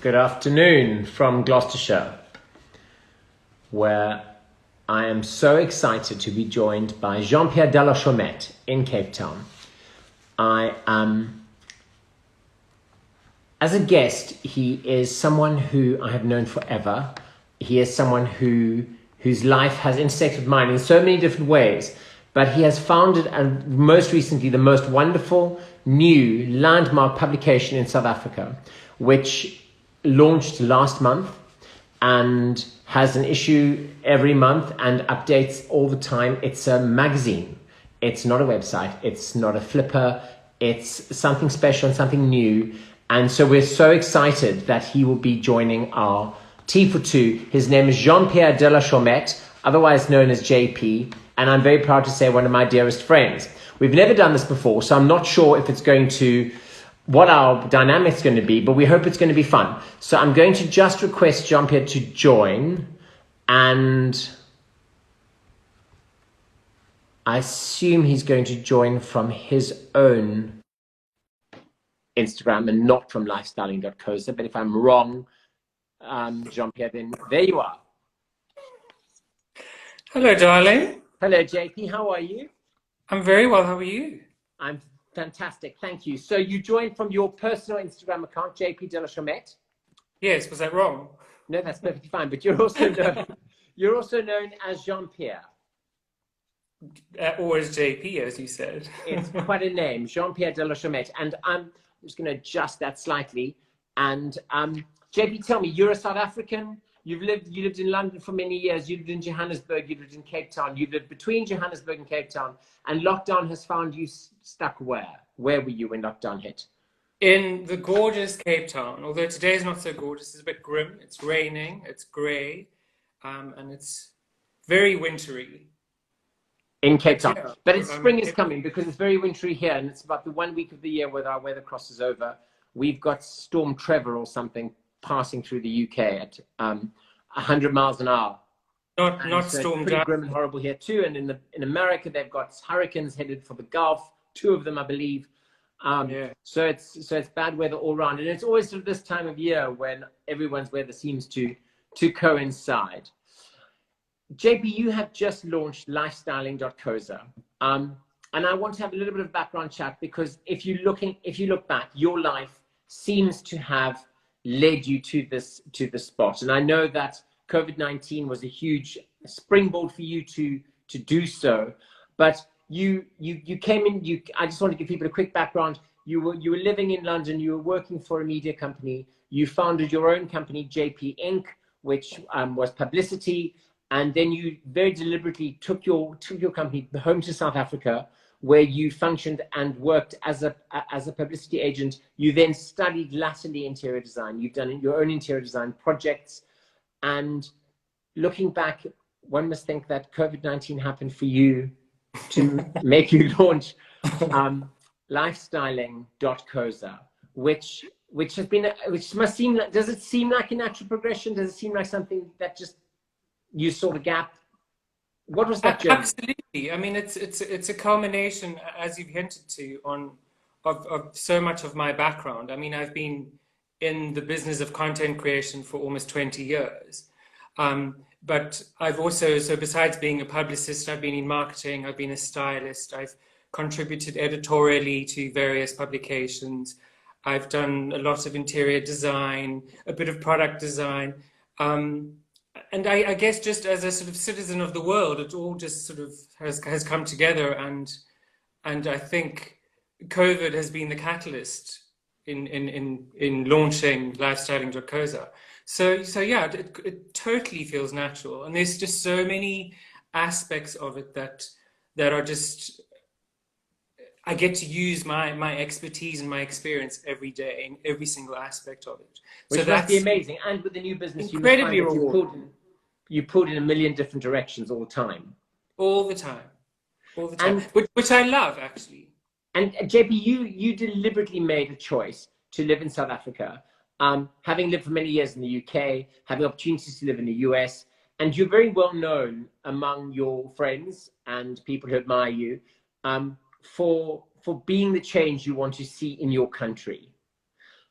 Good afternoon from Gloucestershire, where I am so excited to be joined by Jean-Pierre de la Chaumette in Cape Town. As a guest, he is someone who I have known forever. He is someone whose life has intersected with mine in so many different ways, but he has founded, and most recently, the most wonderful new landmark publication in South Africa, which launched last month and has an issue every month and updates all the time. It's a magazine. It's not a website. It's not a flipper. It's something special and something new. And so we're so excited that he will be joining our Tea for Two. His name is Jean-Pierre de la Chaumette, otherwise known as JP. And I'm very proud to say one of my dearest friends. We've never done this before, so I'm not sure if it's going to what our dynamic's going to be, but we hope it's going to be fun. So I'm going to just request Jean-Pierre to join, and I assume he's going to join from his own Instagram and not from lifestyling.coza, but if I'm wrong, Jean-Pierre, then there you are. Hello, darling. Hello, JP. How are you? I'm very well. How are you? I'm fantastic. Thank you. So you joined from your personal Instagram account, JP de la Chaumette? Yes. Was that wrong? No, that's perfectly fine. But you're also known as Jean-Pierre. Or as JP, as you said. It's quite a name, Jean-Pierre de la Chaumette. And I'm just going to adjust that slightly. And JP, tell me, you're a South African. You lived in London for many years. You lived in Johannesburg. You lived in Cape Town. You lived between Johannesburg and Cape Town. And lockdown has found you stuck where? Where were you when lockdown hit? In the gorgeous Cape Town. Although today is not so gorgeous. It's a bit grim. It's raining. It's grey. And it's very wintry. In Cape Town. Yeah, but spring is coming because it's very wintry here. And it's about the 1 week of the year where our weather crosses over. We've got Storm Trevor or something passing through the UK at 100 miles an hour. Not so storm. It's pretty grim and horrible here too. And in America, they've got hurricanes headed for the Gulf. 2 of them, I believe. So it's bad weather all around. And it's always sort of this time of year when everyone's weather seems to coincide. JP, you have just launched lifestyling.coza. And I want to have a little bit of background chat because if you look back, your life seems to have led you to this spot. And I know that COVID-19 was a huge springboard for you to do so. But you came in, I just want to give people a quick background. You were living in London, you were working for a media company, you founded your own company, JP Inc., which was publicity, and then you very deliberately took your company home to South Africa, where you functioned and worked as a publicity agent. You then studied latterly interior design. You've done your own interior design projects. And looking back, one must think that COVID-19 happened for you to make you launch lifestyling.coza, which must seem like, does it seem like a natural progression? Does it seem like something that just you saw the gap? What was that journey? Absolutely. I mean, it's a culmination, as you've hinted to, of so much of my background. I mean, I've been in the business of content creation for almost 20 years. But I've also, so besides being a publicist, I've been in marketing, I've been a stylist, I've contributed editorially to various publications. I've done a lot of interior design, a bit of product design. And I guess just as a sort of citizen of the world, it all just sort of has come together, and I think COVID has been the catalyst in launching lifestyling.coza. So yeah, it totally feels natural, and there's just so many aspects of it that are just, I get to use my expertise and my experience every day in every single aspect of it. Which so must be amazing. And with the new business, incredibly rewarding. You pulled in a million different directions all the time. All the time. Which I love, actually. And JP, you deliberately made a choice to live in South Africa, having lived for many years in the UK, having opportunities to live in the US, and you're very well known among your friends and people who admire you for being the change you want to see in your country.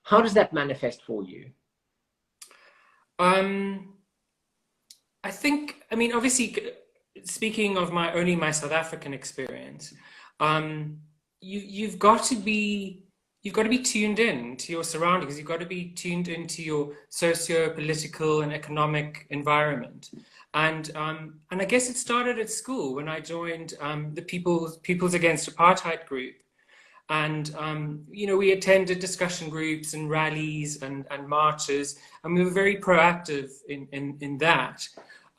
How does that manifest for you? Um, I think, I mean, obviously, speaking of only my South African experience, um, you've got to be tuned in to your surroundings. You've got to be tuned into your socio-political and economic environment. And I guess it started at school when I joined the People's Against Apartheid group. And, we attended discussion groups and rallies and marches, and we were very proactive in that.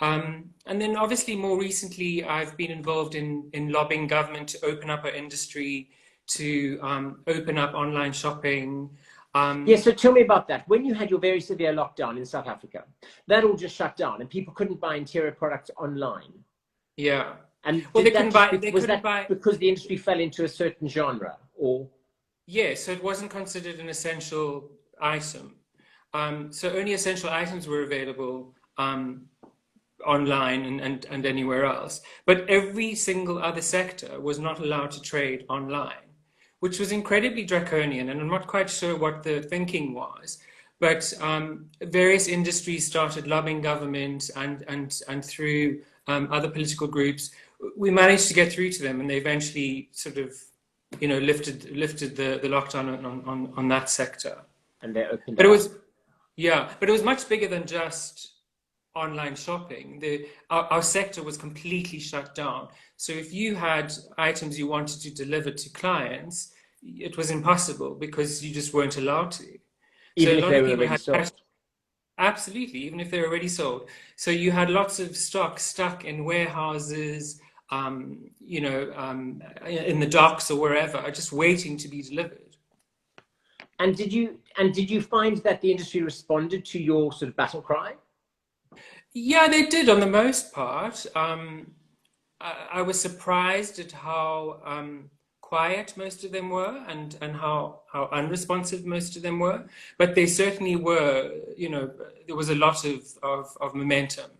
And then obviously more recently, I've been involved in lobbying government to open up our industry, to open up online shopping. Yeah, so tell me about that. When you had your very severe lockdown in South Africa, that all just shut down and people couldn't buy interior products online. Yeah. And well, was that because the industry fell into a certain genre, or? Yeah, so it wasn't considered an essential item. So only essential items were available online and anywhere else. But every single other sector was not allowed to trade online, which was incredibly draconian. And I'm not quite sure what the thinking was. But various industries started lobbying government and through other political groups, we managed to get through to them, and they eventually sort of, lifted the lockdown on that sector. And they opened but up. But it was much bigger than just online shopping. Our sector was completely shut down. So if you had items you wanted to deliver to clients, it was impossible because you just weren't allowed to. Even if they were already sold. Absolutely, even if they were already sold. So you had lots of stock stuck in warehouses, in the docks or wherever, just waiting to be delivered. And did you find that the industry responded to your sort of battle cry? Yeah, they did on the most part. I was surprised at how quiet most of them were and how unresponsive most of them were. But they certainly were, there was a lot of momentum,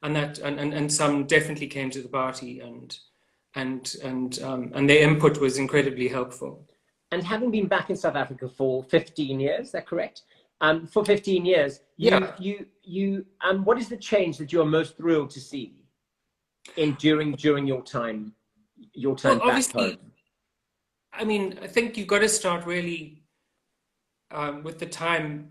and some definitely came to the party and their input was incredibly helpful. And having been back in South Africa for 15 years, is that correct? For 15 years, what is the change that you're most thrilled to see during your time back home? I mean, I think you've got to start really with the time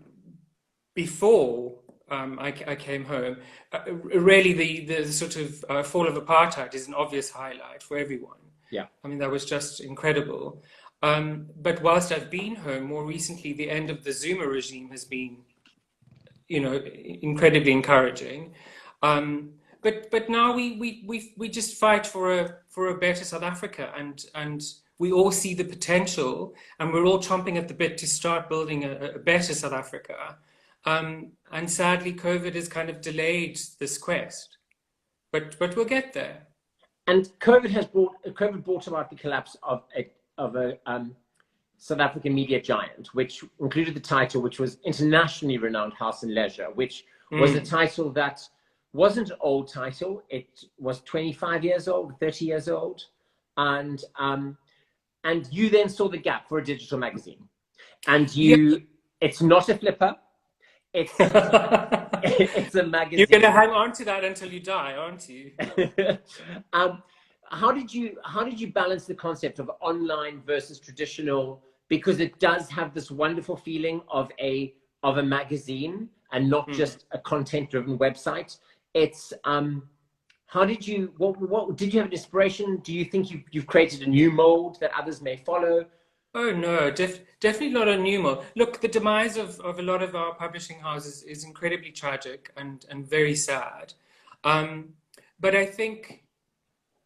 before I came home. Really, the sort of fall of apartheid is an obvious highlight for everyone. Yeah, I mean, that was just incredible. But whilst I've been home, more recently, the end of the Zuma regime has been, incredibly encouraging. But now we just fight for a better South Africa, and we all see the potential, and we're all chomping at the bit to start building a better South Africa. And sadly, COVID has kind of delayed this quest, but we'll get there. And COVID brought about the collapse of a South African media giant, which included the title, which was internationally renowned House and Leisure, which was a title that wasn't an old title. It was 25 years old, 30 years old. And you then saw the gap for a digital magazine. And it's not a flipper. It's a magazine. You're going to hang on to that until you die, aren't you? How did you balance the concept of online versus traditional? Because it does have this wonderful feeling of a magazine and not just a content-driven website. It's how did you? What did you have an inspiration? Do you think you've created a new mold that others may follow? Oh no, definitely not a new mold. Look, the demise of a lot of our publishing houses is incredibly tragic and very sad. But I think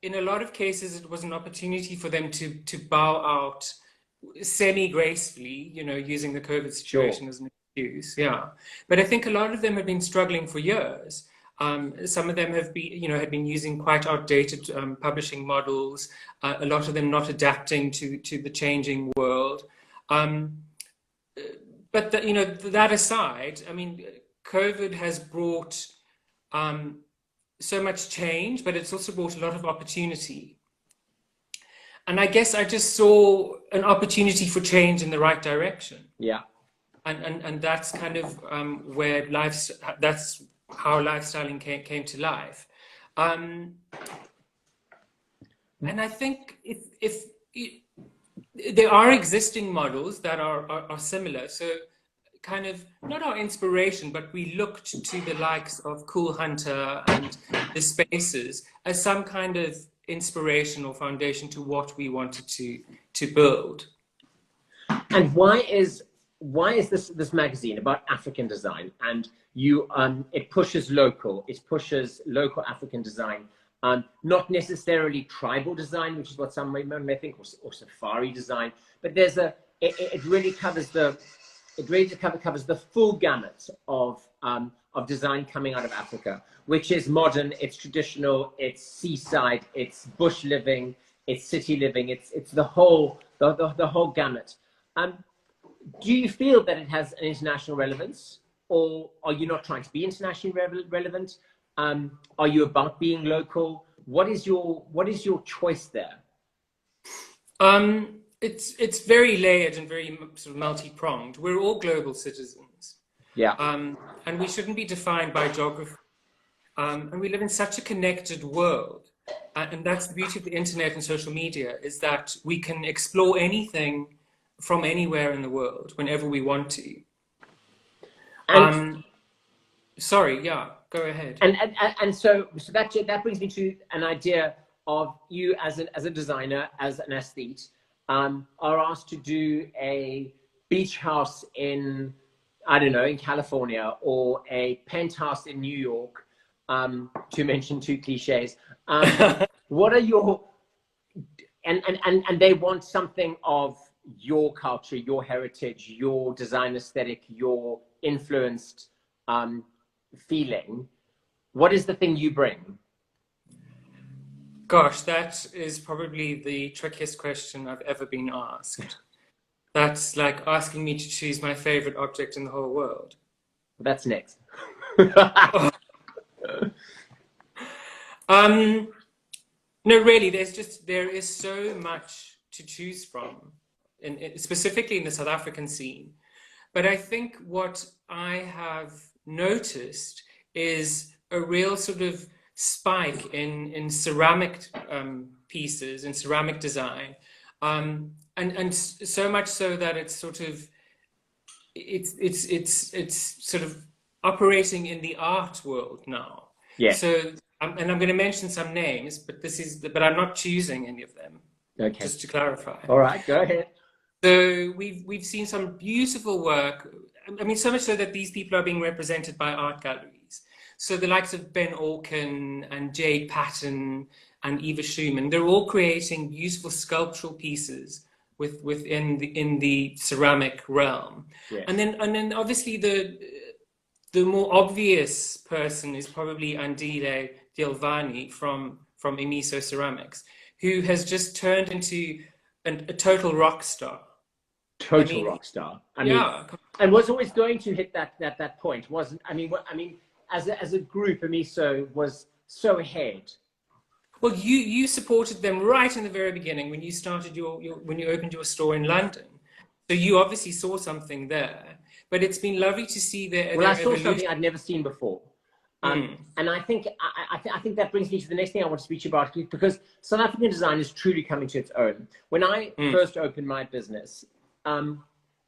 in a lot of cases it was an opportunity for them to bow out semi-gracefully, using the COVID situation as an excuse. Yeah, but I think a lot of them have been struggling for years. Some of them have been using quite outdated publishing models. A lot of them not adapting to the changing world. But that aside, I mean, COVID has brought so much change, but it's also brought a lot of opportunity. And I guess I just saw an opportunity for change in the right direction. Yeah. and that's kind of where that's how lifestyling came to life. And I think if there are existing models that are similar, so kind of not our inspiration, but we looked to the likes of Cool Hunter and the Spaces as some kind of inspiration or foundation to what we wanted to build. And why is this magazine about African design? And it pushes local local African design, not necessarily tribal design, which is what some may think, or safari design, but it really covers the full gamut of design coming out of Africa, which is modern, it's traditional, it's seaside, it's bush living, it's city living, it's the whole gamut. Do you feel that it has an international relevance, or are you not trying to be internationally relevant? Are you about being local? What is your choice there? It's very layered and very sort of multi-pronged. We're all global citizens. Yeah. And we shouldn't be defined by geography. And we live in such a connected world. And that's the beauty of the internet and social media, is that we can explore anything from anywhere in the world whenever we want to. Sorry, yeah, go ahead. And so that brings me to an idea of you as a designer, as an aesthete, are asked to do a beach house in, I don't know, in California, or a penthouse in New York, to mention two cliches. What are your, and they want something of your culture, your heritage, your design aesthetic, your influenced feeling. What is the thing you bring? Gosh, that is probably the trickiest question I've ever been asked. That's like asking me to choose my favorite object in the whole world. That's next. No, really, there is so much to choose from, specifically in the South African scene. But I think what I have noticed is a real sort of spike in ceramic pieces, in ceramic design, and so much so that it's sort of it's sort of operating in the art world now. Yeah. So and I'm going to mention some names, but but I'm not choosing any of them. Okay. Just to clarify. All right, go ahead. So we've seen some beautiful work. I mean, so much so that these people are being represented by art galleries. So the likes of Ben Orkin and Jade Patton and Eva Schumann, they're all creating beautiful sculptural pieces within the ceramic realm. Yeah. And then obviously the more obvious person is probably Andile Dilvani from Emiso Ceramics, who has just turned into a total rock star. Rock star. I mean, and was always going to hit that point. Wasn't? I mean, as a group, Emiso was so ahead. Well, you supported them right in the very beginning when you started when you opened your store in London. So you obviously saw something there. But it's been lovely to see their I saw something I'd never seen before. And I think that brings me to the next thing I want to speak to you about, because South African design is truly coming to its own. When I first opened my business, and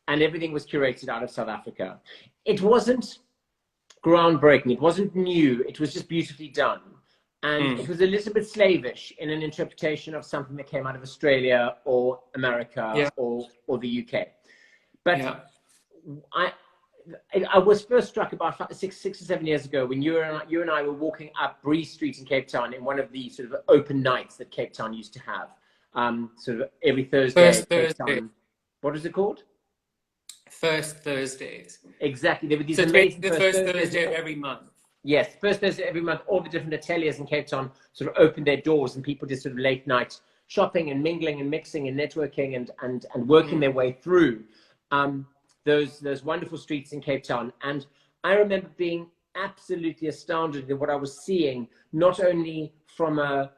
everything was curated out of South Africa, it wasn't groundbreaking, it wasn't new, it was just beautifully done. And it was a little bit slavish in an interpretation of something that came out of Australia or America or the UK. But I was first struck about six or 7 years ago when you and I were walking up Bree Street in Cape Town in one of the sort of open nights that Cape Town used to have, sort of every Thursday. Cape Town. What is it called? First Thursdays. Exactly. There were these amazing the first Thursday of every month. Yes, first Thursday every month. All the different ateliers in Cape Town sort of opened their doors, and people did sort of late night shopping and mingling and mixing and networking and working their way through those wonderful streets in Cape Town. And I remember being absolutely astounded at what I was seeing, not only from a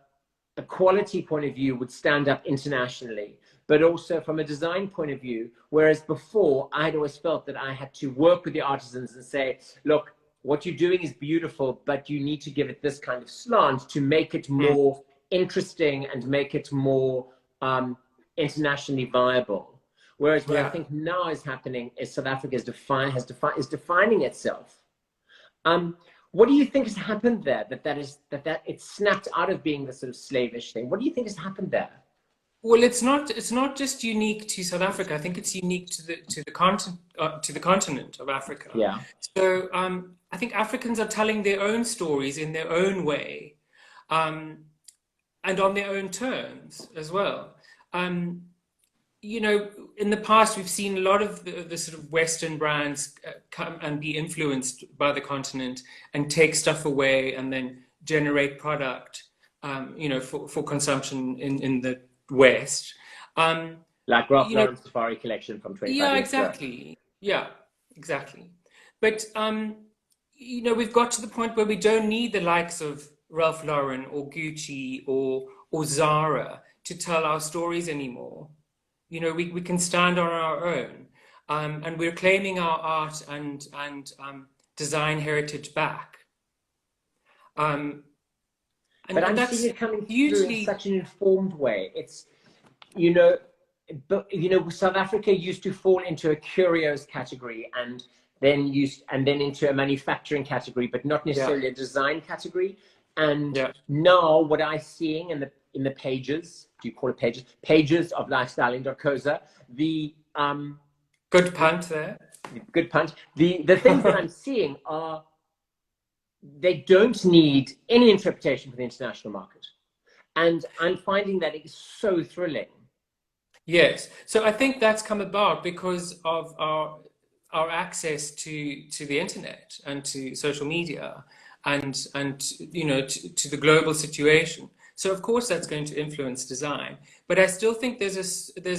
quality point of view would stand up internationally, but also from a design point of view. Whereas before, I'd always felt that I had to work with the artisans and say, look, what you're doing is beautiful, but you need to give it this kind of slant to make it more interesting and make it more internationally viable. Whereas what I think now is happening is South Africa is defining itself. What do you think has happened there? That it's snapped out of being the sort of slavish thing. What do you think has happened there? Well, it's not just unique to South Africa. I think it's unique to the continent of Africa. Yeah. So I think Africans are telling their own stories in their own way, and on their own terms as well. You know, in the past, we've seen a lot of the sort of Western brands come and be influenced by the continent and take stuff away and then generate product, you know, for consumption in the West. Like Ralph Lauren Safari collection from 25 years ago. Exactly. Yeah, exactly. But, you know, we've got to the point where we don't need the likes of Ralph Lauren or Gucci or Zara to tell our stories anymore. You know, we can stand on our own, and we're claiming our art and design heritage back. But I'm seeing it coming through in such an informed way. It's, you know, South Africa used to fall into a curios category and then into a manufacturing category, but not necessarily a design category. And now what I'm seeing in the pages, do you call it pages? Pages of lifestyling.coza, the good punt there. Good punt. The things that I'm seeing are, they don't need any interpretation for the international market. And I'm finding that it's so thrilling. Yes. So I think that's come about because of our access to the internet and to social media and you know, to the global situation. So of course that's going to influence design, but I still think there's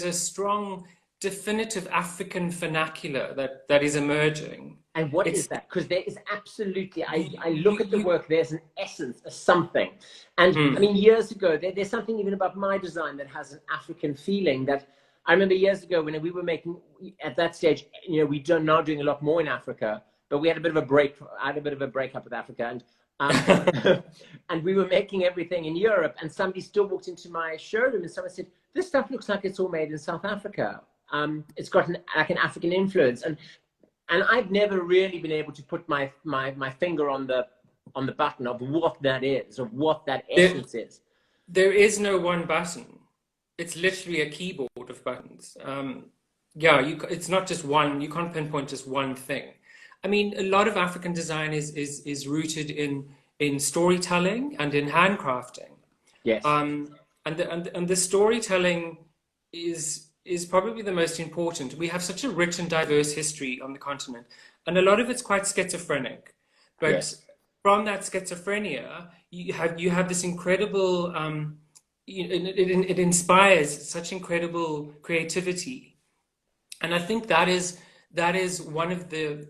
a strong, definitive African vernacular that is emerging. And what is that? Because there is absolutely, I look at the work, there's an essence, a something. And I mean, years ago, there's something even about my design that has an African feeling. That I remember years ago when we were making, at that stage, you know, we're now doing a lot more in Africa, but we had a bit of a break. I had a bit of a breakup with Africa, and and we were making everything in Europe, and somebody still walked into my showroom and someone said, this stuff looks like it's all made in South Africa. It's got like an African influence. And I've never really been able to put my finger on the button of what that is, of what that essence is. There is no one button. It's literally a keyboard of buttons. It's not just one. You can't pinpoint just one thing. I mean, a lot of African design is rooted in storytelling and in handcrafting. Yes. And the storytelling is probably the most important. We have such a rich and diverse history on the continent, and a lot of it's quite schizophrenic. But from that schizophrenia, you have this incredible. It inspires such incredible creativity, and I think that is one of the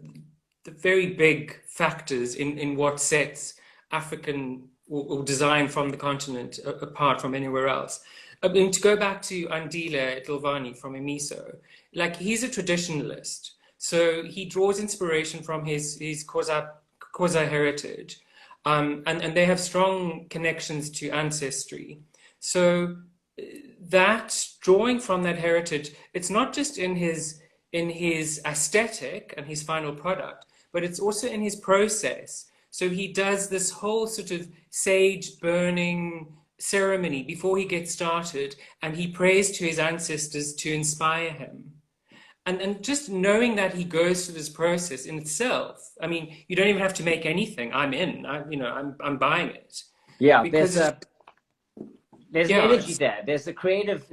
very big factors in what sets African or design from the continent apart from anywhere else. I mean, to go back to Andile Tilvani from Emiso, like, he's a traditionalist, so he draws inspiration from his Xhosa heritage, and they have strong connections to ancestry. So that drawing from that heritage, it's not just in his aesthetic and his final product, but it's also in his process. So he does this whole sort of sage burning ceremony before he gets started, and he prays to his ancestors to inspire him. And just knowing that he goes through this process in itself, I mean, you don't even have to make anything. I'm in. I'm buying it. Yeah, because there's an energy there. There's a creative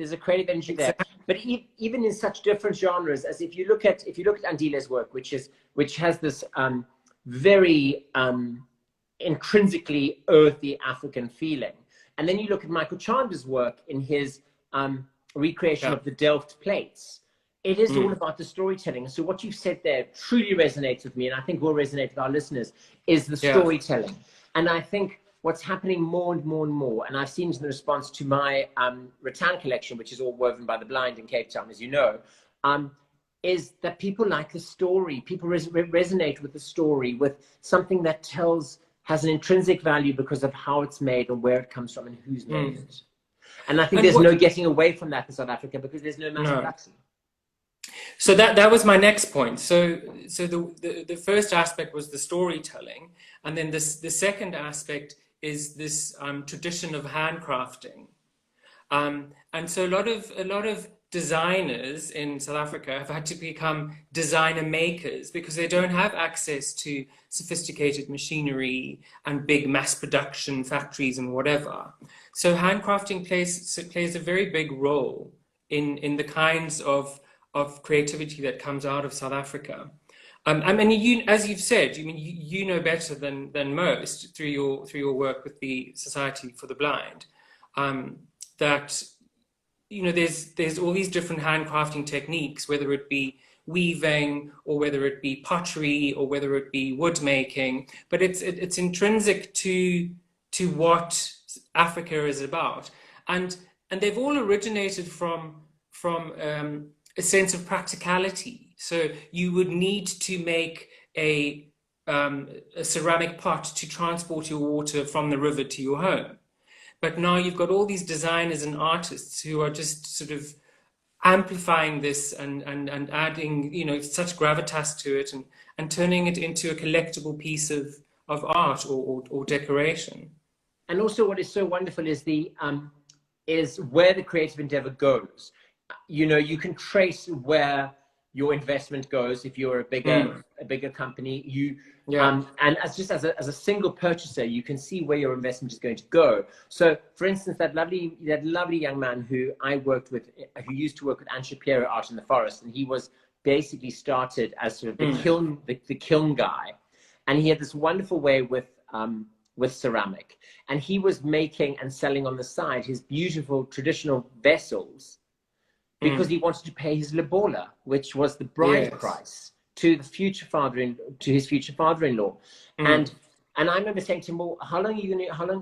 energy there. But even in such different genres, as if you look at Andile's work, which has this very intrinsically earthy African feeling, and then you look at Michael Chandler's work in his recreation of the Delft plates. It is all about the storytelling. So what you've said there truly resonates with me, and I think will resonate with our listeners, is the storytelling. And I think what's happening more and more and more, and I've seen it in response to my rattan collection, which is all woven by the blind in Cape Town, as you know, is that people like the story. People resonate with the story, with something that has an intrinsic value because of how it's made and where it comes from and who's made it. And I think there's no getting away from that in South Africa because there's no mass production. So that was my next point. So the first aspect was the storytelling, and then the second aspect is this tradition of handcrafting. And so a lot of designers in South Africa have had to become designer makers because they don't have access to sophisticated machinery and big mass production factories and whatever. So handcrafting plays a very big role in the kinds of creativity that comes out of South Africa. I mean, as you've said, you know better than most through your work with the Society for the Blind, that there's all these different handcrafting techniques, whether it be weaving or whether it be pottery or whether it be wood making, but it's intrinsic to what Africa is about, and they've all originated from a sense of practicality. So you would need to make a ceramic pot to transport your water from the river to your home. But now you've got all these designers and artists who are just sort of amplifying this and adding, such gravitas to it and turning it into a collectible piece of art or decoration. And also what is so wonderful is is where the creative endeavor goes. You can trace where your investment goes if you're a bigger company. And as a single purchaser, you can see where your investment is going to go. So, for instance, that lovely young man who I worked with, who used to work with Jean-Pierre out in the forest, and he was basically started as sort of the kiln guy, and he had this wonderful way with ceramic, and he was making and selling on the side his beautiful traditional vessels because he wanted to pay his lobola, which was the bride price to his future father-in-law. And I remember saying to him, well, how long,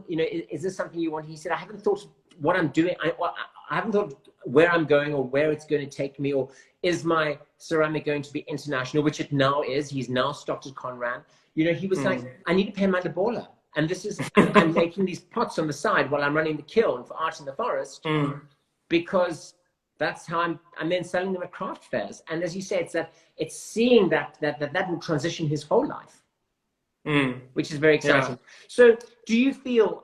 is this something you want? He said, I haven't thought of what I'm doing. I haven't thought where I'm going or where it's going to take me, or is my ceramic going to be international, which it now is. He's now stocked at Conran. He was like, I need to pay my lobola. And this is, I'm making these pots on the side while I'm running the kiln for Art in the Forest, because that's how I'm then selling them at craft fairs. And as you say, it's seeing that will transition his whole life, which is very exciting. Yeah. So do you feel,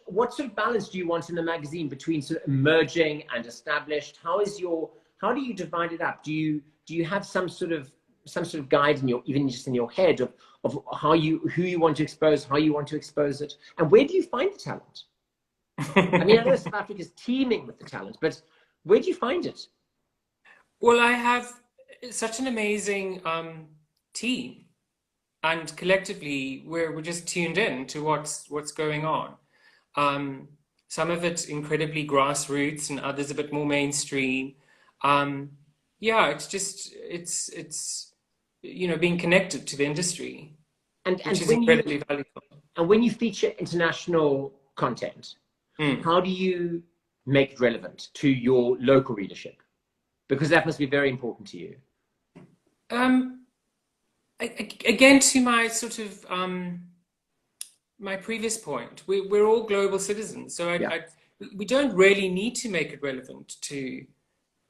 what sort of balance do you want in the magazine between sort of emerging and established? How do you divide it up? Do you have some sort of guide even just in your head of who you want to expose, how you want to expose it, and where do you find the talent? I mean, I know South Africa is teeming with the talent, but where do you find it? Well, I have such an amazing team, and collectively we're just tuned in to what's going on. Some of it incredibly grassroots, and others a bit more mainstream. It's being connected to the industry, which is incredibly valuable. And when you feature international content, how do you make it relevant to your local readership? Because that must be very important to you. Again, to my sort of my previous point, we're all global citizens, so we don't really need to make it relevant to,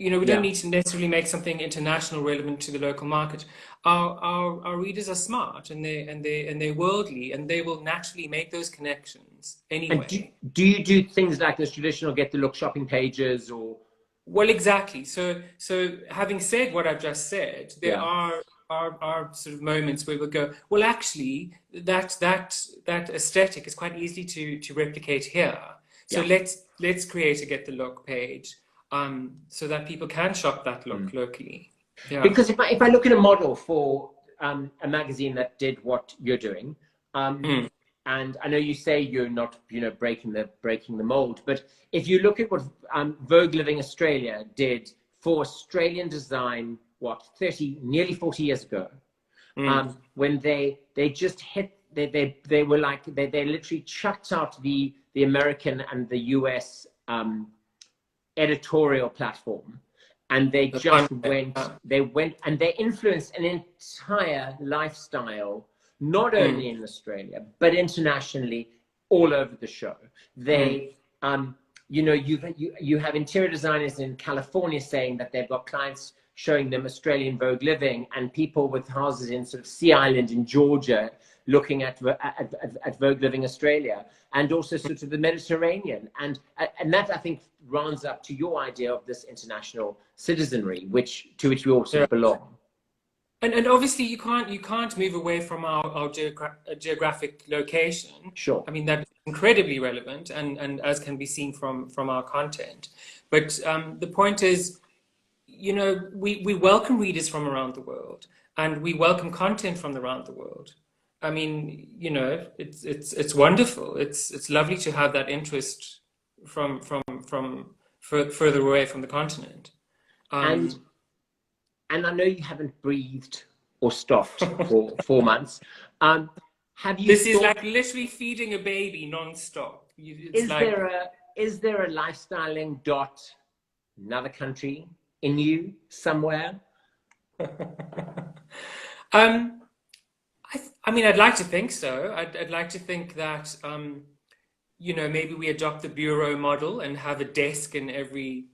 we don't need to necessarily make something international relevant to the local market. Our readers are smart and they're worldly, and they will naturally make those connections anyway. And do you do things like this traditional get to look shopping pages or? Well, exactly. So having said what I've just said, there are sort of moments where we'll go, well, actually, that aesthetic is quite easy to replicate here. So let's create a Get the Look page, so that people can shop that look locally. Yeah. Because if I look at a model for a magazine that did what you're doing, and I know you say you're not, breaking the mold, but if you look at what Vogue Living Australia did for Australian design, nearly 40 years ago, when they just hit they were like they literally chucked out the American and the US editorial platform, and they just went and they influenced an entire lifestyle, not only in Australia but internationally, all over the show. They you know, you have interior designers in California saying that they've got clients showing them Australian Vogue living, and people with houses in sort of Sea Island in Georgia looking at Vogue living Australia, and also sort of the Mediterranean. And that, I think, rounds up to your idea of this international citizenry, to which we also belong. And obviously you can't move away from our geographic location. Sure. I mean, that's incredibly relevant, and as can be seen from our content. But the point is, you know, we welcome readers from around the world, and we welcome content from around the world. I mean, you know, it's wonderful. It's lovely to have that interest from further away from the continent. And I know you haven't breathed or stopped for 4 months. Have you? This is like literally feeding a baby non-stop. Is there a lifestyling another country in you somewhere? I mean, I'd like to think so. I'd like to think that, you know, maybe we adopt the bureau model and have a desk in every,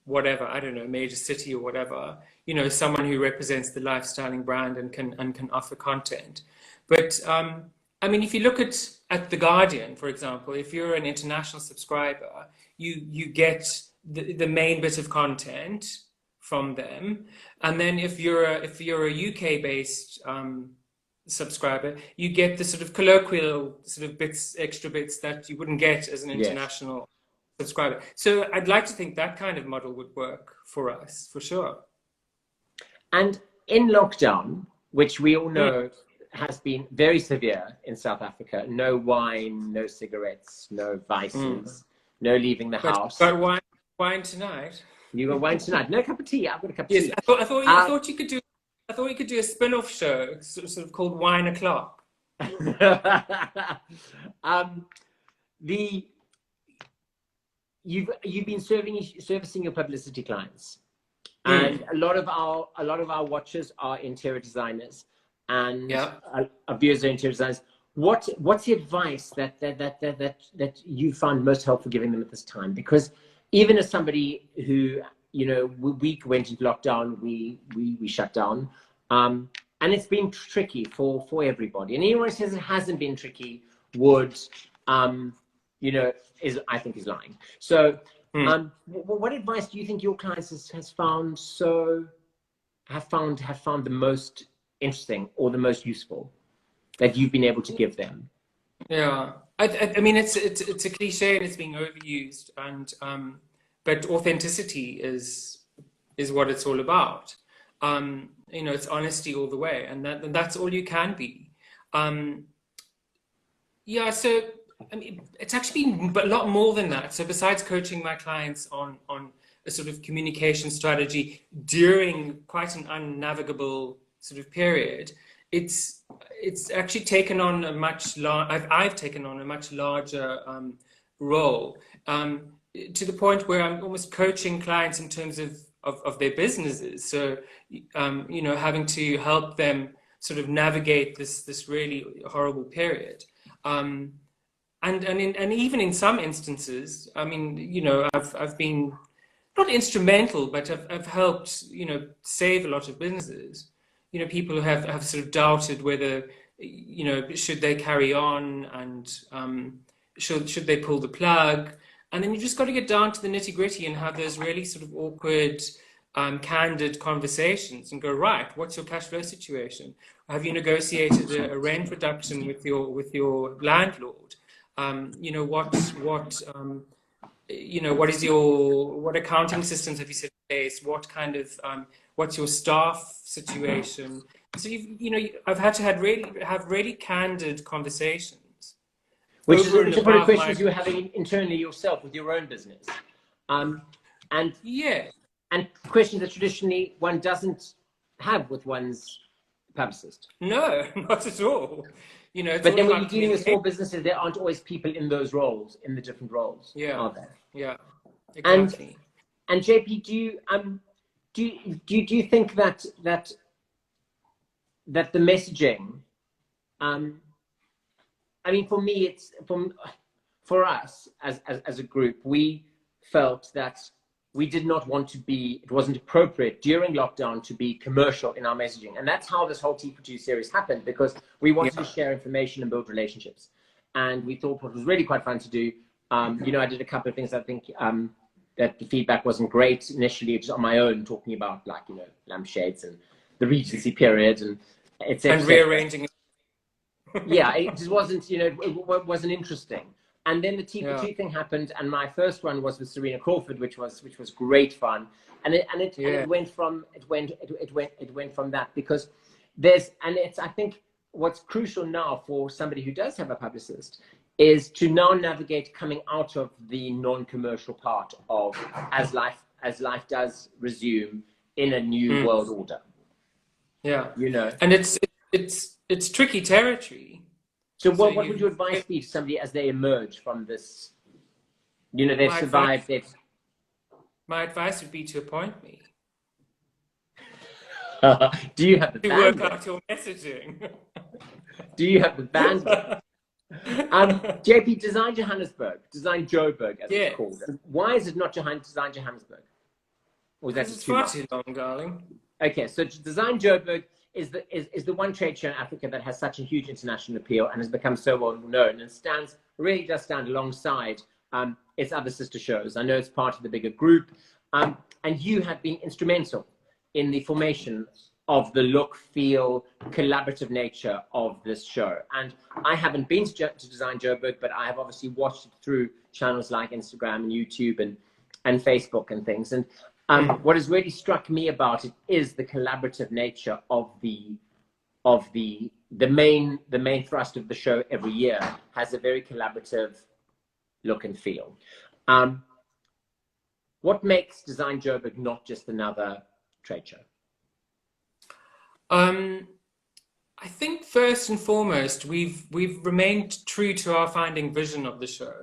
whatever, I don't know, major city or whatever, you know, someone who represents the lifestyling brand and can offer content. But I mean, if you look at The Guardian, for example, if you're an international subscriber, you get the main bit of content from them, and then if you're a UK based subscriber, you get the sort of colloquial sort of extra bits that you wouldn't get as an international subscriber. So I'd like to think that kind of model would work for us, for sure. And in lockdown, which we all know has been very severe in South Africa, no wine, no cigarettes, no vices, no leaving the house. But wine tonight. You got wine tonight? No cup of tea. I've got a cup of tea. I thought you could do. I thought you could do a spin-off show, sort of called Wine O'Clock. You've been servicing your publicity clients, and a lot of our watchers are interior designers, and our viewers are interior designers. What's the advice that you found most helpful giving them at this time? Because even as somebody who, you know, we went into lockdown, we shut down, and it's been tricky for everybody. And anyone who says it hasn't been tricky would, you know, I think is lying. So, what advice do you think your clients have found the most interesting or the most useful that you've been able to give them? Yeah, I mean, it's a cliche and it's being overused, and but authenticity is what it's all about. You know, it's honesty all the way, and that's all you can be. Yeah, so I mean, it's actually been a lot more than that. So besides coaching my clients on a sort of communication strategy during quite an unnavigable sort of period, it's actually taken on a much I've taken on a much larger role, to the point where I'm almost coaching clients in terms of their businesses. So you know, having to help them sort of navigate this really horrible period. And even in some instances, I mean, you know, I've been not instrumental, but I've helped, you know, save a lot of businesses. You know, people who have sort of doubted whether, you know, should they carry on, and should they pull the plug. And then you just got to get down to the nitty gritty and have those really sort of awkward, candid conversations and go, right, what's your cash flow situation? Have you negotiated a rent reduction with your landlord? You know, what accounting systems have you set in place? What kind of what's your staff situation? So I've had to have really candid conversations. Which is one of the questions you were having internally yourself with your own business, and questions that traditionally one doesn't have with one's publicist? No, not at all. You know, it's But all then when about you're dealing with small businesses, there aren't always people in those roles, in the different roles, are there? Yeah, exactly. And JP, do you think that the messaging, I mean, for me, it's for us as a group, we felt that we did not want to be, it wasn't appropriate during lockdown to be commercial in our messaging. And that's how this whole T4Two series happened, because we wanted to share information and build relationships. And we thought what was really quite fun to do, you know, I did a couple of things, I think, that the feedback wasn't great initially, just on my own, talking about, like, you know, lampshades and the Regency period and etc. And rearranging it. Yeah, it just wasn't, you know, it wasn't interesting. And then the T4Two thing happened, and my first one was with Serena Crawford, which was great fun. And it went from that, because I think what's crucial now for somebody who does have a publicist is to now navigate coming out of the non-commercial part of as life does resume in a new world order. Yeah, you know, and it's tricky territory. So what would your advice be to somebody as they emerge from this? You know, they've survived. My advice would be to appoint me. Do you have the bandwidth? To work out your messaging. Do you have the bandwidth? JP, Design Johannesburg, Design Joburg, as it's called. Why is it not Design Johannesburg? Or is that just far too long, darling? Okay, so Design Joburg is the one trade show in Africa that has such a huge international appeal and has become so well known, and really does stand alongside its other sister shows. I know it's part of the bigger group, and you have been instrumental in the formation of the look, feel, collaborative nature of this show. And I haven't been to Design Joburg, but I have obviously watched it through channels like Instagram and YouTube and Facebook and things. And what has really struck me about it is the collaborative nature of the main thrust of the show every year has a very collaborative look and feel. What makes Design Joburg not just another trade show? I think first and foremost, we've remained true to our founding vision of the show,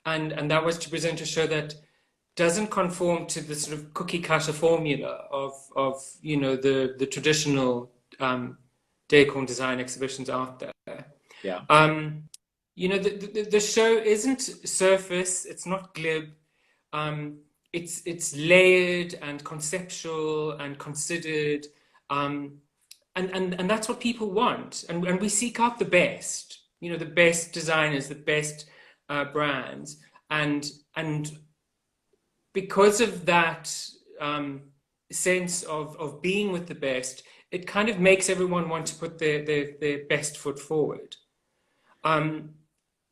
and that was to present a show that doesn't conform to the sort of cookie cutter formula of you know, the traditional decor and design exhibitions out there. Yeah. You know, the show isn't surface, it's not glib. It's layered and conceptual and considered. And that's what people want. And we seek out the best, you know, the best designers, the best brands. And because of that sense of being with the best, it kind of makes everyone want to put their best foot forward. And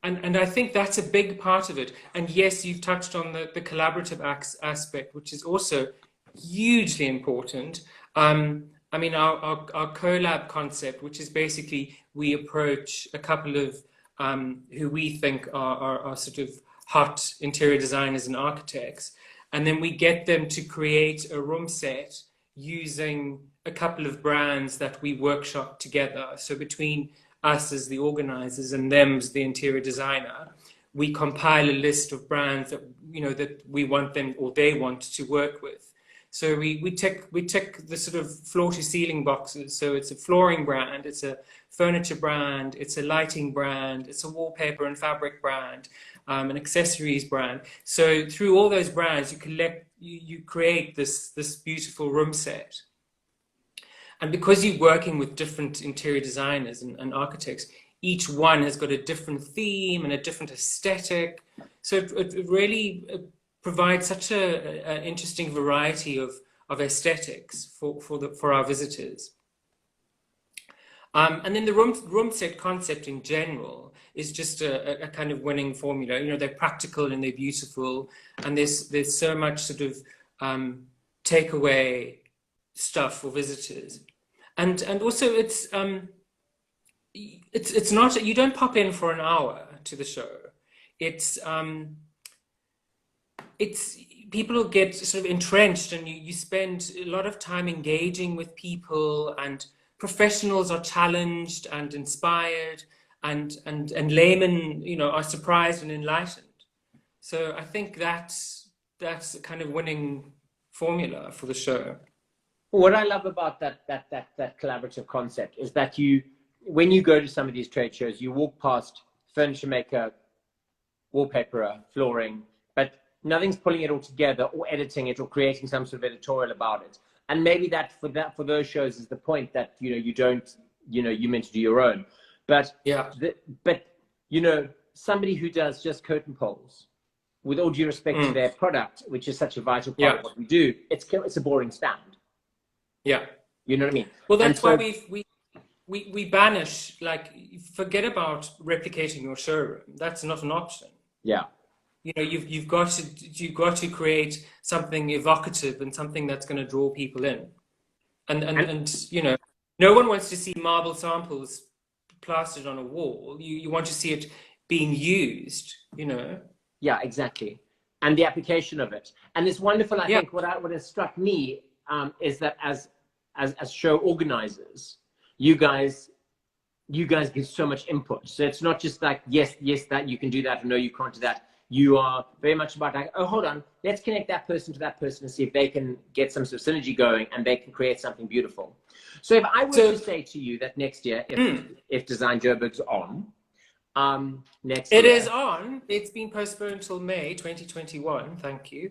I think that's a big part of it. And yes, you've touched on the collaborative aspect, which is also hugely important. I mean, our collab concept, which is basically we approach a couple of who we think are sort of hot interior designers and architects, and then we get them to create a room set using a couple of brands that we workshop together. So between us as the organizers and them as the interior designer, we compile a list of brands that, you know, that we want them or they want to work with. So we tick the sort of floor to ceiling boxes. So it's a flooring brand, it's a furniture brand, it's a lighting brand, it's a wallpaper and fabric brand, an accessories brand. So through all those brands, you create this beautiful room set. And because you're working with different interior designers and architects, each one has got a different theme and a different aesthetic. So it really provides such an interesting variety of aesthetics for our visitors. And then the room set concept in general is just a kind of winning formula. You know, they're practical and they're beautiful, and there's so much sort of takeaway stuff for visitors. And also it's not, you don't pop in for an hour to the show. It's people will get sort of entrenched, and you spend a lot of time engaging with people and professionals are challenged and inspired, and laymen, you know, are surprised and enlightened. So I think that's a kind of winning formula for the show. What I love about that collaborative concept is that when you go to some of these trade shows, you walk past furniture maker, wallpaperer, flooring, but nothing's pulling it all together or editing it or creating some sort of editorial about it. And maybe for those shows is the point, that you meant to do your own. But yeah, somebody who does just curtain poles, with all due respect to their product, which is such a vital part of what we do, it's a boring stand. Yeah, you know what I mean. Well, that's why we banish, like, forget about replicating your showroom. That's not an option. Yeah. You know, you've got to create something evocative and something that's going to draw people in, and you know, no one wants to see marble samples plastered on a wall. You want to see it being used, you know. Yeah, exactly. And the application of it. And it's wonderful. I think what has struck me is that as show organizers, you guys give so much input. So it's not just like, yes, that you can do that, or no, you can't do that. You are very much about like, oh, hold on, let's connect that person to that person and see if they can get some sort of synergy going and they can create something beautiful. So if I were to say to you that next year, if Design Joburg's on, next year. It is on. It's been postponed till May 2021. Thank you.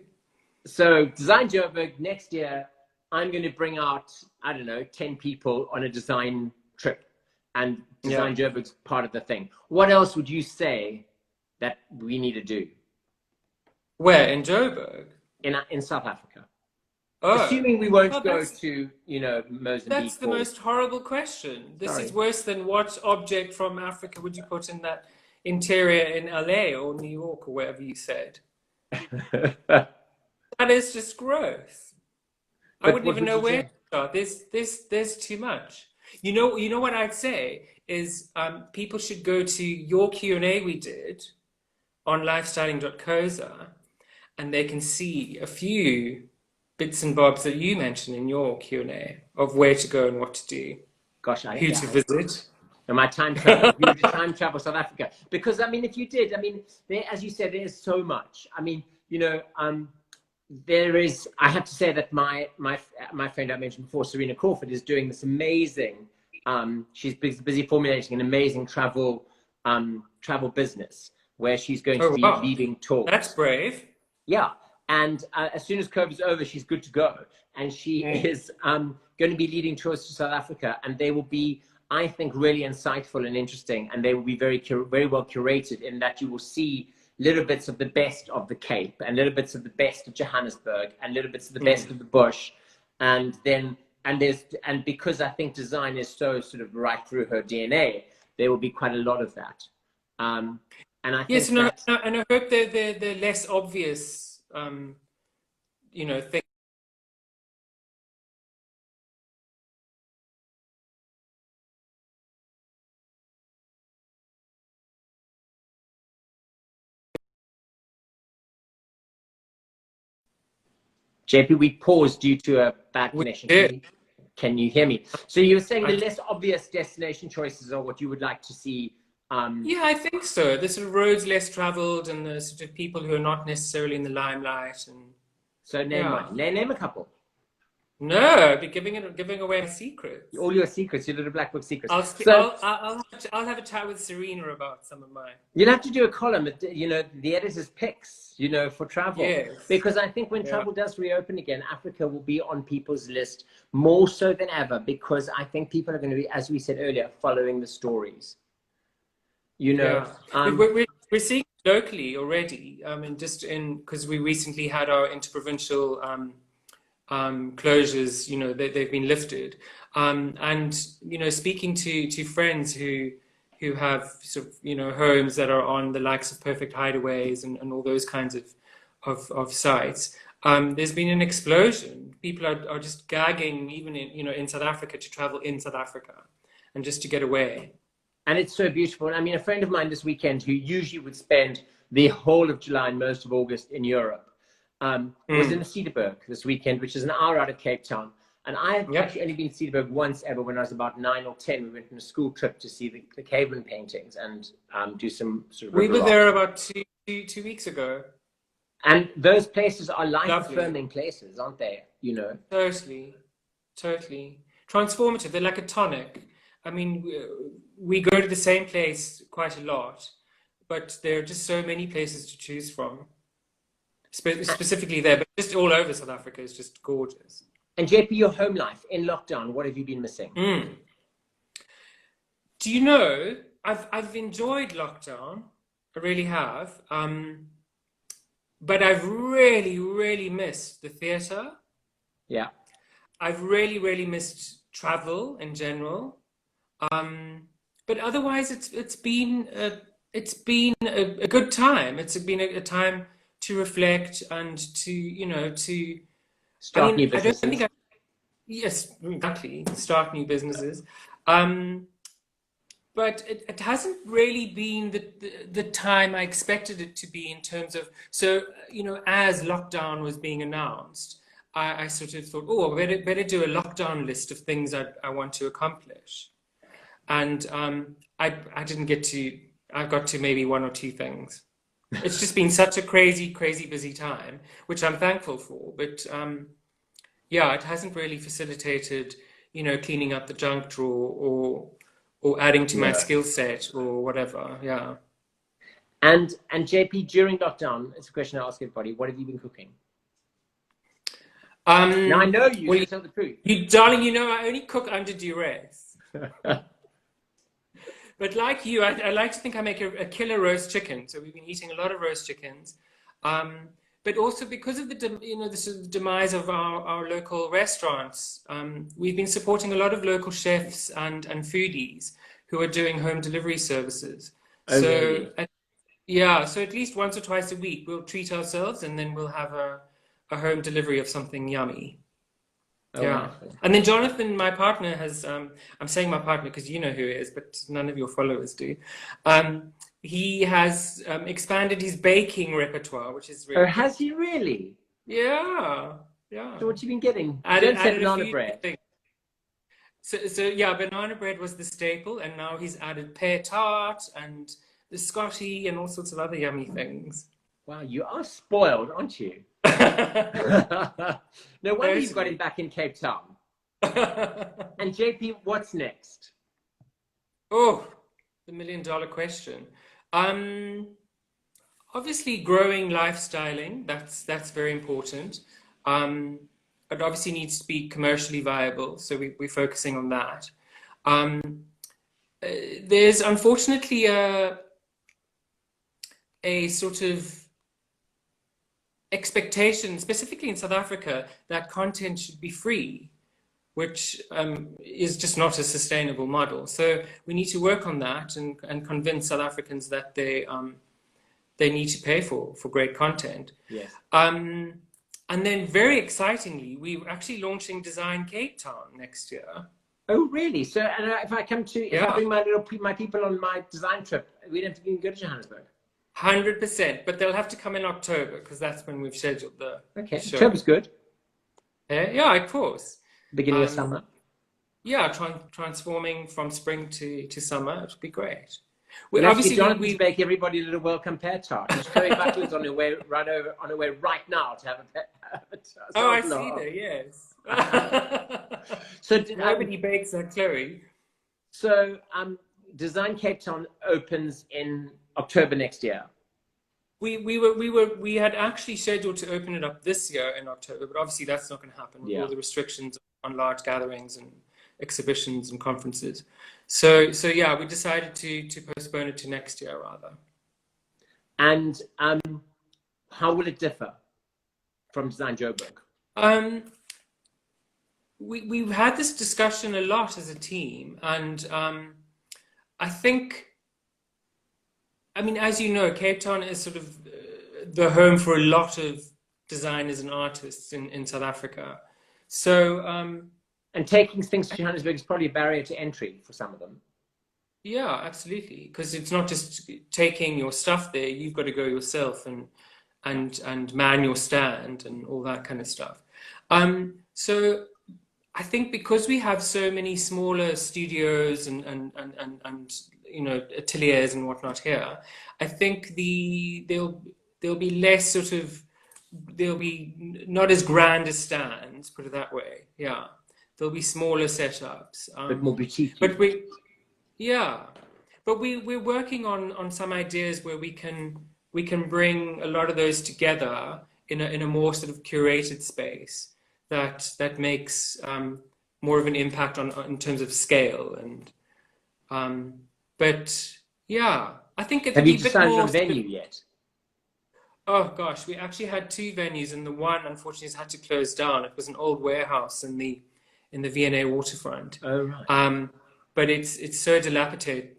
So Design Joburg next year, I'm going to bring out, I don't know, 10 people on a design trip, and Design Joburg's part of the thing. What else would you say that we need to do? Where, in Joburg? In South Africa. Oh. Assuming we won't go to, Mozambique. That's the most horrible question. This is worse than what object from Africa would you put in that interior in LA or New York or wherever you said? That is just gross. I wouldn't even know where to start. There's too much. You know what I'd say is people should go to your Q&A we did on lifestyling.coza, and they can see a few bits and bobs that you mentioned in your Q&A of where to go and what to do. Gosh, who to visit. And my time travel, time travel South Africa. Because, if you did, there, as you said, there's so much. There is, I have to say that my friend I mentioned before, Serena Crawford, is doing this amazing, she's busy formulating an amazing travel business where she's going to be leading tours. That's brave. Yeah. And as soon as COVID's over, she's good to go. And she is going to be leading tours to South Africa. And they will be, I think, really insightful and interesting. And they will be very well curated, in that you will see little bits of the best of the Cape, and little bits of the best of Johannesburg, and little bits of the best of the bush. And because I think design is so sort of right through her DNA, there will be quite a lot of that. And I think and I hope they're less obvious, things. JP, we paused due to a bad connection. Can you hear me? So you were saying the less obvious destination choices are what you would like to see. Yeah, I think so. The sort of roads less traveled, and the sort of people who are not necessarily in the limelight. And so name one. Name a couple. No, I'd be giving away my secrets. All your secrets, your little black book secrets. I'll have a chat with Serena about some of mine. You'll have to do a column, the editor's picks, for travel. Yes. Because I think when travel does reopen again, Africa will be on people's list more so than ever, because I think people are going to be, as we said earlier, following the stories. We're seeing locally already, because we recently had our interprovincial closures, they've been lifted, and speaking to friends who have sort of homes that are on the likes of Perfect Hideaways and all those kinds of sites, there's been an explosion. People are just gagging, even in South Africa, to travel in South Africa and just to get away. And it's so beautiful. A friend of mine this weekend, who usually would spend the whole of July and most of August in Europe, was in the Cedarburg this weekend, which is an hour out of Cape Town. And I've actually only been to Cedarburg once ever when I was about 9 or 10. We went on a school trip to see the caveman paintings and do some sort of. We were there about two weeks ago. And those places are life-affirming places, aren't they? You know. Totally, totally transformative. They're like a tonic. I mean, we go to the same place quite a lot, but there are just so many places to choose from. Specifically there, but just all over South Africa is just gorgeous. And JP, your home life in lockdown, what have you been missing? Do you know, I've enjoyed lockdown. I really have. But I've really, really missed the theatre. Yeah. I've really, really missed travel in general. But otherwise, it's been a good time. It's been a time to reflect and to start new businesses. Yes, exactly. Start new businesses. But it hasn't really been the time I expected it to be in terms of, so, as lockdown was being announced, I sort of thought, oh, I better do a lockdown list of things I want to accomplish. And I didn't get to, I got to maybe 1 or 2 things. It's just been such a crazy, crazy busy time, which I'm thankful for. But it hasn't really facilitated, cleaning up the junk drawer or adding to my skill set or whatever. Yeah. And JP, during lockdown, it's a question I ask everybody. What have you been cooking? Now I know you tell the truth. Darling, I only cook under duress. But like you, I like to think I make a killer roast chicken. So we've been eating a lot of roast chickens. But also because of the sort of demise of our local restaurants, we've been supporting a lot of local chefs and foodies who are doing home delivery services. Oh, so really? So at least once or twice a week we'll treat ourselves and then we'll have a home delivery of something yummy. Oh, wow. And then Jonathan, my partner, has I'm saying my partner because you know who he is, but none of your followers do. He has expanded his baking repertoire, which is really has he really? Yeah. So what have you been getting? Don't say banana bread. So yeah, banana bread was the staple, and now he's added pear tart and the Scotty and all sorts of other yummy things. Wow, you are spoiled, aren't you? No wonder you've got him back in Cape Town. And JP, what's next? Oh, the $1 million question. Obviously growing lifestyling, that's very important. It obviously needs to be commercially viable, so we're focusing on that. There's unfortunately a sort of expectation, specifically in South Africa, that content should be free, which is just not a sustainable model. So we need to work on that and convince South Africans that they need to pay for great content. Yes. And then very excitingly, we're actually launching Design Cape Town next year. Oh, really? So if I come to, if I bring my people on my design trip, we don't have to go to Johannesburg? 100%, but they'll have to come in October because that's when we've scheduled the show. October's good. Yeah, of course. Beginning of summer. Yeah, transforming from spring to summer. It would be great. We obviously Jonathan to bake everybody a little welcome pear tart. She's going backwards on her way right now to have a pear tart. Oh, I see there. Yes. So nobody bakes like Chloe. So Design Cape Town opens in October next year. We had actually scheduled to open it up this year in October, but obviously that's not going to happen with all the restrictions on large gatherings and exhibitions and conferences. So yeah, we decided to postpone it to next year rather. And how will it differ from Design Joburg? We've had this discussion a lot as a team, and I think, I mean, as you know, Cape Town is sort of the home for a lot of designers and artists in South Africa. So, and taking things to Johannesburg is probably a barrier to entry for some of them. Yeah, absolutely. Because it's not just taking your stuff there; you've got to go yourself and man your stand and all that kind of stuff. So I think because we have so many smaller studios and you know, ateliers and whatnot here, I think there'll be less sort of, there'll be not as grand as stands, put it that way. Yeah, there'll be smaller setups. But more boutique. But yeah, but we're working on some ideas where we can bring a lot of those together in a more sort of curated space that makes more of an impact on in terms of scale. And but yeah, I think it'll Have be you a bit decided more on venue yet? Oh gosh, we actually had two venues, and the one unfortunately has had to close down. It was an old warehouse in the V&A waterfront. Oh, right. But it's so dilapidated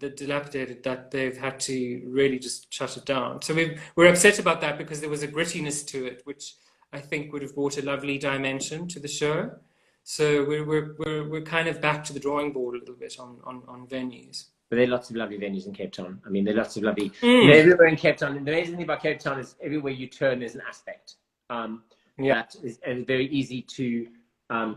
that they've had to really just shut it down. So we're upset about that because there was a grittiness to it, which I think would have brought a lovely dimension to the show. So we're kind of back to the drawing board a little bit on venues. But there are lots of lovely venues in Cape Town. I mean, there are lots of lovely, everywhere in Cape Town. And the amazing thing about Cape Town is everywhere you turn, there's an aspect that is very easy to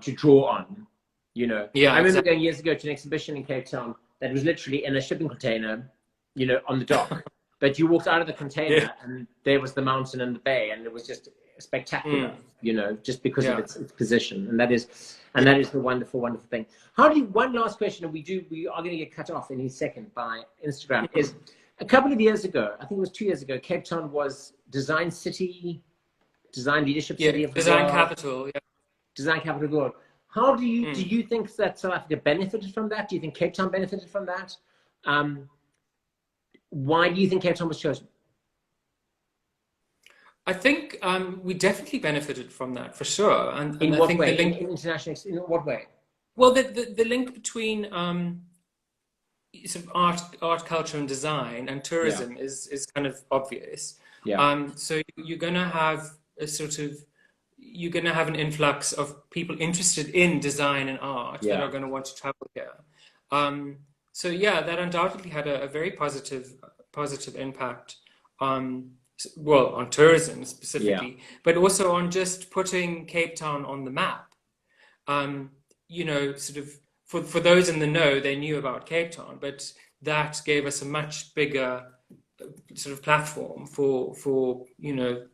draw on. You know, I remember going years ago to an exhibition in Cape Town that was literally in a shipping container, you know, on the dock. But you walked out of the container and there was the mountain and the bay, and it was just spectacular, you know, just because of its position. And that is the wonderful, wonderful thing. One last question, and we are going to get cut off in a second by Instagram, is a couple of years ago, I think it was 2 years ago, Cape Town was Design City, Design Leadership City of the Design world. Capital, Design Capital of the World. How do you think that South Africa benefited from that? Do you think Cape Town benefited from that? Why do you think Cape Town was chosen? I think we definitely benefited from that for sure. And in I what think way? the link, in what way? Well, the link between sort of art, culture, and design and tourism is kind of obvious. Yeah. So you're going to have an influx of people interested in design and art that are going to want to travel here. So yeah, that undoubtedly had a very positive impact on tourism specifically, but also on just putting Cape Town on the map. You know, sort of for those in the know, they knew about Cape Town, but that gave us a much bigger sort of platform for you know,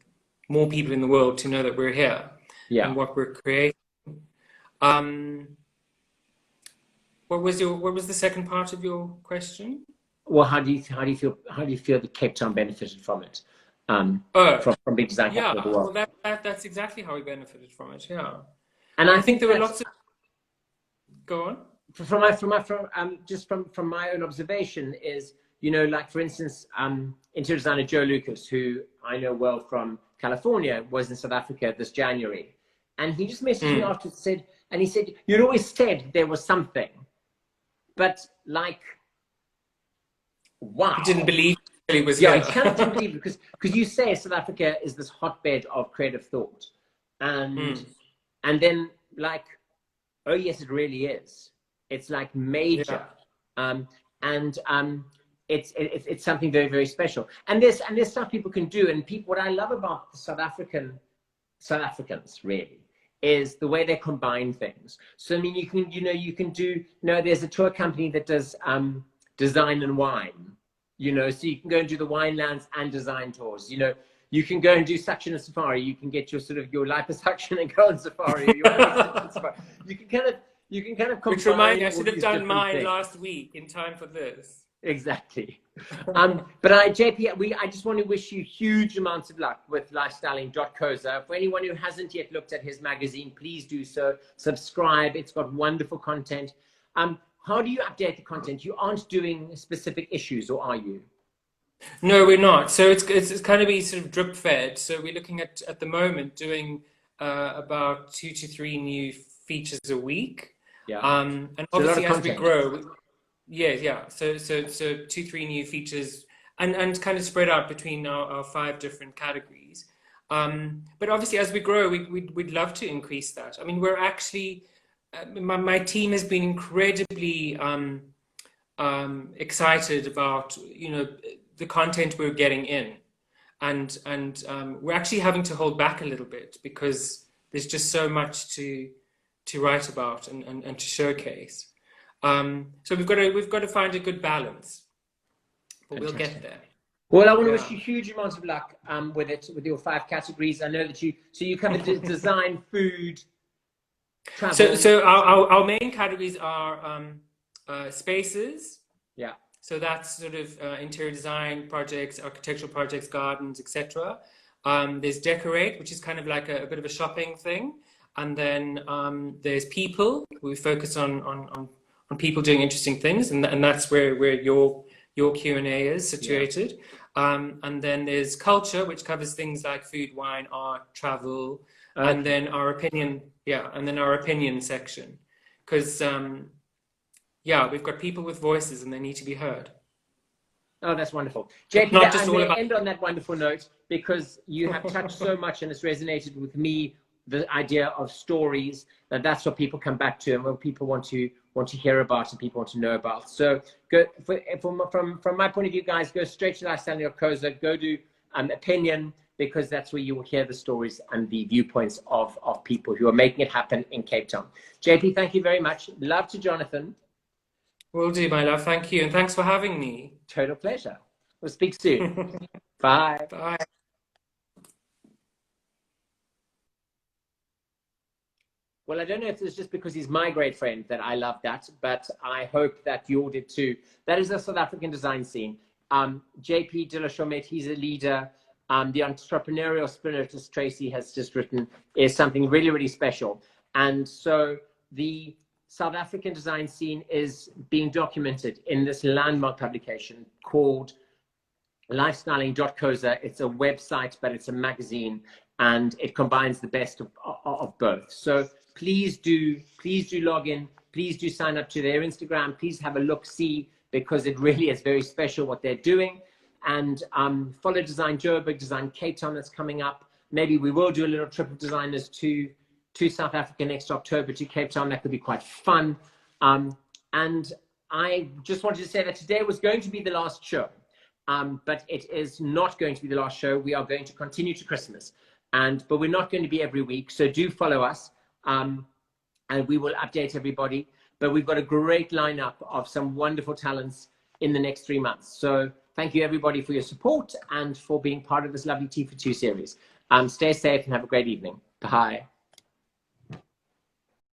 more people in the world to know that we're here and what we're creating. What was the second part of your question? Well, how do you feel that Cape Town benefited from it? From being design capital of the world. Well, that's exactly how we benefited from it. Yeah, and I think there were lots of. Go on. From my own observation is, you know, like for instance, interior designer Joe Lucas, who I know well from California, was in South Africa this January, and he just messaged me after he said, "You'd always said there was something, but like, wow." He didn't believe it was. He kind of didn't believe it because you say South Africa is this hotbed of creative thought, and then like, oh yes, it really is. It's like major, it's something very, very special. And there's stuff people can do. And what I love about the South Africans really is the way they combine things. So I mean, there's a tour company that does design and wine. You know, so you can go and do the winelands and design tours. You know, you can go and do suction and safari. You can get your liposuction and go on safari. You can kind of combine. Which reminds me, I should have done mine last week in time for this. Exactly. But JP, I just want to wish you huge amounts of luck with lifestyling.coza. For anyone who hasn't yet looked at his magazine, please do so. Subscribe. It's got wonderful content. How do you update the content? You aren't doing specific issues, or are you? No, we're not. So it's kind of be sort of drip fed. So we're looking at the moment doing about 2 to 3 new features a week. Yeah. And obviously as we grow, So 2-3 new features and kind of spread out between our 5 different categories. But obviously as we grow, we'd love to increase that. I mean, we're actually, my team has been incredibly excited about, you know, the content we're getting in. And we're actually having to hold back a little bit because there's just so much to to write about and to showcase. So we've got to find a good balance, but Fantastic. We'll get there. Well, I want to wish you huge amounts of luck with your 5 categories. I know that you cover design, food, travel. So our main categories are spaces. Yeah. So that's sort of interior design projects, architectural projects, gardens, etc. There's decorate, which is kind of like a bit of a shopping thing, and then there's people. We focus on people doing interesting things, and that's where your Q&A is situated. Yeah. And then there's culture, which covers things like food, wine, art, travel, and then our opinion. Yeah, and then our opinion section, because we've got people with voices and they need to be heard. Oh, that's wonderful. JP, I'm going to end on that wonderful note, because you have touched so much and it's resonated with me, the idea of stories, that's what people come back to and what people want to hear about and people want to know about. So go from my point of view, guys, go straight to Lifestyle New York Koza, go to opinion, because that's where you will hear the stories and the viewpoints of people who are making it happen in Cape Town. JP, thank you very much. Love to Jonathan. Will do, my love. Thank you. And thanks for having me. Total pleasure. We'll speak soon. Bye. Bye. Well, I don't know if it's just because he's my great friend that I love that, but I hope that you all did too. That is the South African design scene. JP de la Chaumette, he's a leader. The entrepreneurial spirit, as Tracy has just written, is something really, really special. And so the South African design scene is being documented in this landmark publication called lifestyling.coza. It's a website, but it's a magazine, and it combines the best of both. So please do log in. Please do sign up to their Instagram. Please have a look, see, because it really is very special what they're doing. And follow Design Joburg, Design Cape Town that's coming up. Maybe we will do a little trip of designers to South Africa next October, to Cape Town. That could be quite fun. And I just wanted to say that today was going to be the last show, but it is not going to be the last show. We are going to continue to Christmas, but we're not going to be every week. So do follow us, and we will update everybody. But we've got a great lineup of some wonderful talents in the next 3 months. So thank you everybody for your support and for being part of this lovely Tea for Two series. Stay safe and have a great evening. Bye.